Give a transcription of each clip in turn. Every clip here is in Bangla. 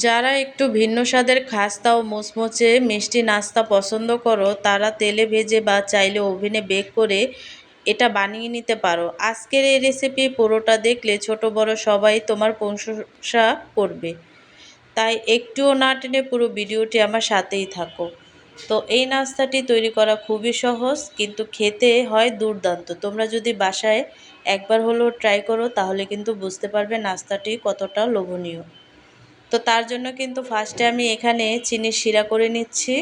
যারা একটু ভিন্ন স্বাদের খাস্তা ও মুচমুচে মিষ্টি নাস্তা পছন্দ করো তারা তেলে ভেজে বা চাইলে ওভেনে বেক করে এটা বানিয়ে নিতে পারো। আজকের এই রেসিপি পুরোটা দেখলে ছোট বড় সবাই তোমার প্রশংসা করবে, তাই একটুও না টেনে পুরো ভিডিওটি আমার সাথেই থাকো। তো এই নাস্তাটি তৈরি করা খুবই সহজ, কিন্তু খেতে হয় দুর্দান্ত। তোমরা যদি বাসায় একবার হলেও ট্রাই করো তাহলে কিন্তু বুঝতে পারবে নাস্তাটি কতটা লোভনীয়। তো তার জন্য কিন্তু ফার্স্টে আমি এখানে চিনির শিরা করে নিচ্ছি,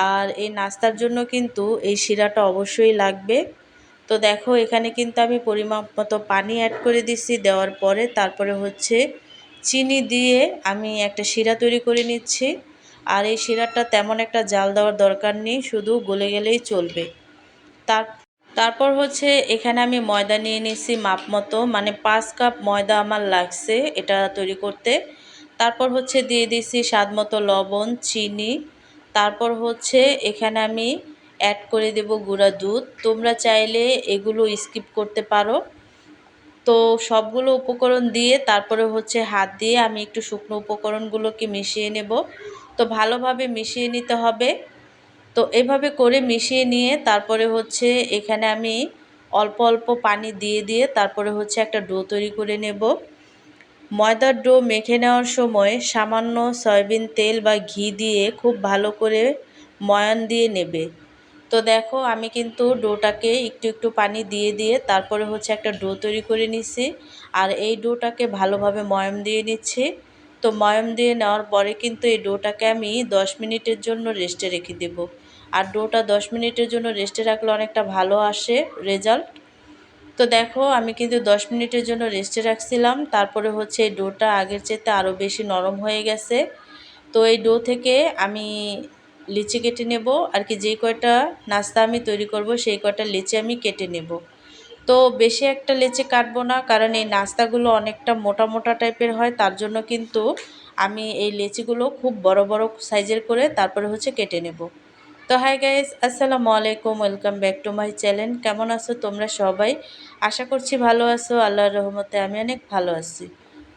আর এই নাস্তার জন্য কিন্তু এই শিরাটা অবশ্যই লাগবে। তো দেখো এখানে কিন্তু আমি পরিমাপ মতো পানি অ্যাড করে দিচ্ছি, দেওয়ার পরে তারপরে হচ্ছে চিনি দিয়ে আমি একটা শিরা তৈরি করে নিচ্ছি। আর এই শিরাটা তেমন একটা জাল দেওয়ার দরকার নেই, শুধু গলে গেলেই চলবে। তার তারপর হচ্ছে এখানে আমি ময়দা নিয়ে নিচ্ছি মাপ মতো, মানে 5 কাপ ময়দা আমার লাগছে এটা তৈরি করতে। তারপর হচ্ছে দিয়ে দিচ্ছি স্বাদ মতো লবণ, চিনি। তারপর হচ্ছে এখানে আমি অ্যাড করে দেব গুঁড়া দুধ। তোমরা চাইলে এগুলো স্কিপ করতে পারো। তো সবগুলো উপকরণ দিয়ে তারপরে হচ্ছে হাত দিয়ে আমি একটু শুকনো উপকরণগুলোকে মিশিয়ে নেব। তো ভালোভাবে মিশিয়ে নিতে হবে। তো এভাবে করে মিশিয়ে নিয়ে তারপরে হচ্ছে এখানে আমি অল্প অল্প পানি দিয়ে দিয়ে তারপরে হচ্ছে একটা ডো তৈরি করে নেব। ময়দার ডো মেখে নেওয়ার সময় সামান্য সয়াবিন তেল বা ঘি দিয়ে খুব ভালো করে ময়ান দিয়ে নেবে। তো দেখো আমি কিন্তু ডোটাকে একটু একটু পানি দিয়ে দিয়ে তারপরে হচ্ছে একটা ডো তৈরি করে নিচ্ছি। আর এই ডোটাকে ভালোভাবে ময়াম দিয়ে নিচ্ছি। তো ময়াম দিয়ে নেওয়ার পরে কিন্তু এই ডোটাকে আমি 10 মিনিটের জন্য রেস্টে রেখে দেব। আর ডোটা 10 মিনিটের জন্য রেস্টে রাখলে অনেকটা ভালো আসে রেজাল্ট। তো দেখো আমি কিন্তু 10 মিনিটের জন্য রেস্টে রাখছিলাম, তারপরে হচ্ছে এই ডোটা আগের চাইতে আরও বেশি নরম হয়ে গেছে। তো এই ডো থেকে আমি লিচি কেটে নেব, আর কি যেই কয়টা নাস্তা আমি তৈরি করব সেই কয়টা লিচি আমি কেটে নেব। তো বেশি একটা লিচি কাটবো না, কারণ এই নাস্তাগুলো অনেকটা মোটা মোটা টাইপের হয়, তার জন্য কিন্তু আমি এই লিচিগুলো খুব বড় বড় সাইজের করে তারপরে হচ্ছে কেটে নেব। তো হাই গাইস, আসসালামু আলাইকুম, welcome back to my channel. কেমন আছো তোমরা সবাই? আশা করছি ভালো আছো, আল্লাহর রহমতে আমি অনেক ভালো আছি।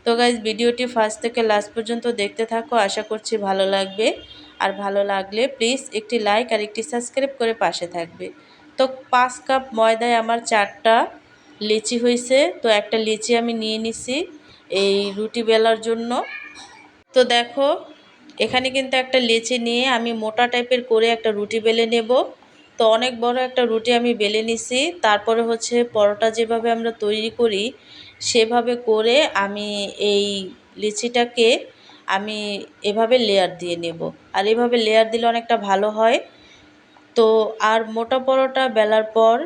তো গাইস ভিডিওটি ফার্স্ট থেকে লাস্ট পর্যন্ত দেখতে থাকো, আশা করছি ভালো লাগবে। আর ভালো লাগলে প্লিজ একটি লাইক আর একটি সাবস্ক্রাইব করে পাশে থাকবে। তো 5 কাপ ময়দায় আমার 4টা লিচি হয়েছে। তো একটা লিচি আমি নিয়ে নিছি এই রুটি বেলার জন্য। তো দেখো এখানে কিন্তু একটা লেচি নিয়ে আমি মোটা টাইপের করে একটা রুটি বেলে নেব। তো অনেক বড় একটা রুটি আমি বেলে নিছি। তারপরে হচ্ছে পরোটা যেভাবে আমরা তৈরি করি সেভাবে করে আমি এই লিচিটাকে আমি এভাবে লেয়ার দিয়ে নেব। আর এভাবে লেয়ার দিলে অনেকটা ভালো হয়। তো আর মোটা পরোটা বেলার পর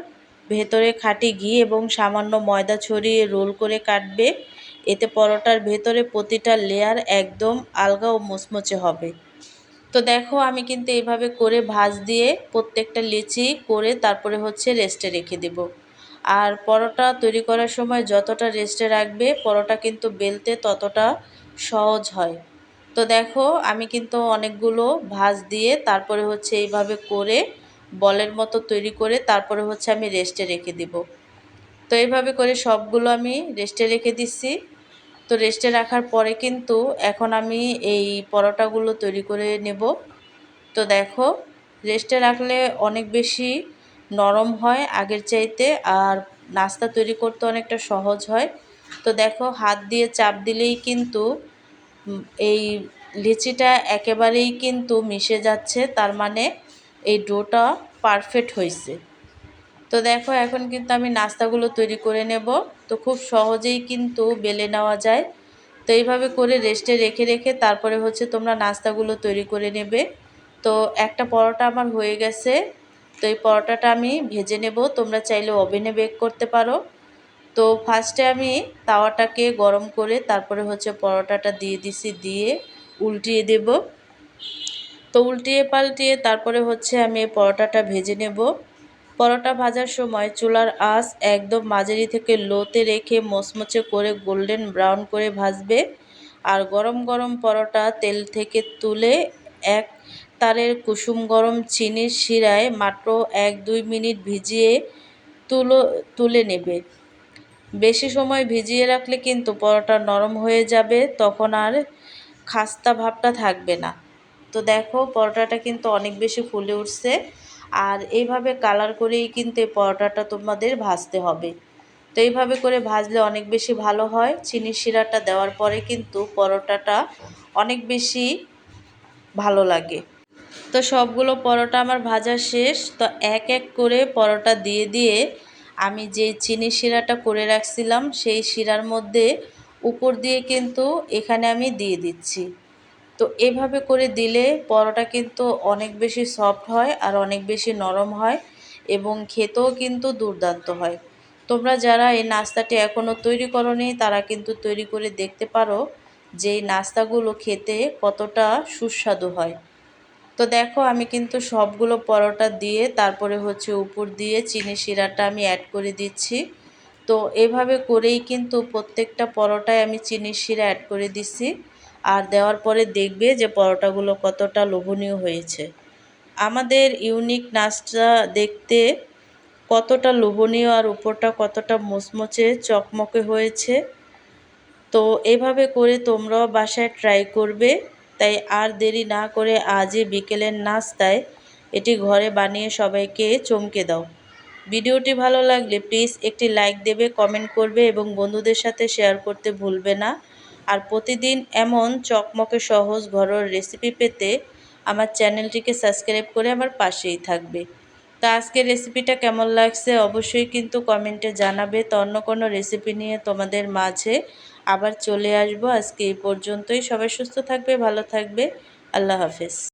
ভেতরে খাঁটি ঘি এবং সামান্য ময়দা ছড়িয়ে রোল করে কাটবে। এতে পরোটার ভেতরে প্রতিটা লেয়ার একদম আলগা ও মুচমুচে হবে। তো দেখো আমি কিন্তু এইভাবে করে ভাঁজ দিয়ে প্রত্যেকটা লিচি করে তারপরে হচ্ছে রেস্টে রেখে দেব। আর পরোটা তৈরি করার সময় যতটা রেস্টে রাখবে পরোটা কিন্তু বেলতে ততটা সহজ হয়। তো দেখো আমি কিন্তু অনেকগুলো ভাঁজ দিয়ে তারপরে হচ্ছে এইভাবে করে বলের মতো তৈরি করে তারপরে হচ্ছে আমি রেস্টে রেখে দিব। তো এইভাবে করে সবগুলো আমি রেস্টে রেখে দিচ্ছি। তো রেস্টে রাখার পরে কিন্তু এখন আমি এই পরোটাগুলো তৈরি করে নেব। তো দেখো রেস্টে রাখলে অনেক বেশি নরম হয় আগের চাইতে, আর নাস্তা তৈরি করতে অনেকটা সহজ হয়। তো দেখো হাত দিয়ে চাপ দিলেই কিন্তু এই লিচিটা একেবারেই কিন্তু মিশে যাচ্ছে, তার মানে এই ডোটা পারফেক্ট হয়েছে। তো দেখো এখন কিন্তু আমি নাস্তাগুলো তৈরি করে নেব। তো খুব সহজেই কিন্তু বেলে নেওয়া যায়। তো এইভাবে করে রেস্টে রেখে রেখে তারপরে হচ্ছে তোমরা নাস্তাগুলো তৈরি করে নেবে। তো একটা পরোটা আমার হয়ে গেছে। তো এই পরোটাটা আমি ভেজে নেব, তোমরা চাইলে ওভেনে বেক করতে পারো। তো ফার্স্টে আমি তাওয়াটাকে গরম করে তারপরে হচ্ছে পরোটাটা দিয়ে দিছি, দিয়ে উল্টিয়ে দেব। তো উল্টিয়ে পাল্টিয়ে তারপরে হচ্ছে আমি এই পরোটাটা ভেজে নেব। পরোটা ভাজার সময় চুলার আঁচ একদম মাঝারি থেকে লোতে রেখে মচমচে করে গোল্ডেন ব্রাউন করে ভাজবে। আর গরম গরম পরোটা তেল থেকে তুলে এক তারের কুসুম গরম চিনির শিরায় মাত্র 1-2 মিনিট ভিজিয়ে তুলে নেবে। বেশি সময় ভিজিয়ে রাখলে কিন্তু পরোটা নরম হয়ে যাবে, তখন আর খাস্তা ভাবটা থাকবে না। তো দেখো পরোটাটা কিন্তু অনেক বেশি ফুলে উঠছে। আর এইভাবে কালার করেই কিন্তু এই পরোটাটা তোমাদের ভাজতে হবে। তো এইভাবে করে ভাজলে অনেক বেশি ভালো হয়। চিনির শিরাটা দেওয়ার পরে কিন্তু পরোটাটা অনেক বেশি ভালো লাগে। তো সবগুলো পরোটা আমার ভাজা শেষ। তো এক এক করে পরোটা দিয়ে দিয়ে আমি যে চিনি শিরাটা করে রাখছিলাম সেই শিরার মধ্যে উপর দিয়ে কিন্তু এখানে আমি দিয়ে দিচ্ছি। তো এভাবে করে দিলে পরোটা কিন্তু অনেক বেশি সফট হয় আর অনেক বেশি নরম হয় এবং খেতেও কিন্তু দুর্দান্ত হয়। তোমরা যারা এই নাস্তাটি এখনও তৈরি করোনি তারা কিন্তু তৈরি করে দেখতে পারো যে এই নাস্তাগুলো খেতে কতটা সুস্বাদু হয়। তো দেখো আমি কিন্তু সবগুলো পরোটা দিয়ে তারপরে হচ্ছে উপর দিয়ে চিনি শিরাটা আমি অ্যাড করে দিচ্ছি। তো এভাবে করেই কিন্তু প্রত্যেকটা পরোটায় আমি চিনির শিরা অ্যাড করে দিচ্ছি। আর দেওয়ার পরে দেখবে যে পরোটাগুলো কতটা লোভনীয় হয়েছে। আমাদের ইউনিক নাস্তা দেখতে কতটা লোভনীয় আর উপরটা কতটা মুচমুচে চকমকে হয়েছে। তো এভাবে করে তোমরাও বাসায় ট্রাই করবে। তাই আর দেরি না করে আজই বিকেলের নাস্তায় এটি ঘরে বানিয়ে সবাইকে চমকে দাও। ভিডিওটি ভালো লাগলে প্লিজ একটি লাইক দেবে, কমেন্ট করবে এবং বন্ধুদের সাথে শেয়ার করতে ভুলবে না। আর প্রতিদিন এমন চকমকে সহজ ঘরোয়া রেসিপি পেতে আমার চ্যানেলটিকে সাবস্ক্রাইব করে আমার পাশেই থাকবে। তো আজকের রেসিপিটা কেমন লাগছে অবশ্যই কিন্তু কমেন্টে জানাবে। তো অন্য কোনো রেসিপি নিয়ে তোমাদের মাঝে আবার চলে আসবো। আজকে এই পর্যন্তই। সবাই সুস্থ থাকবে, ভালো থাকবে। আল্লাহ হাফেজ।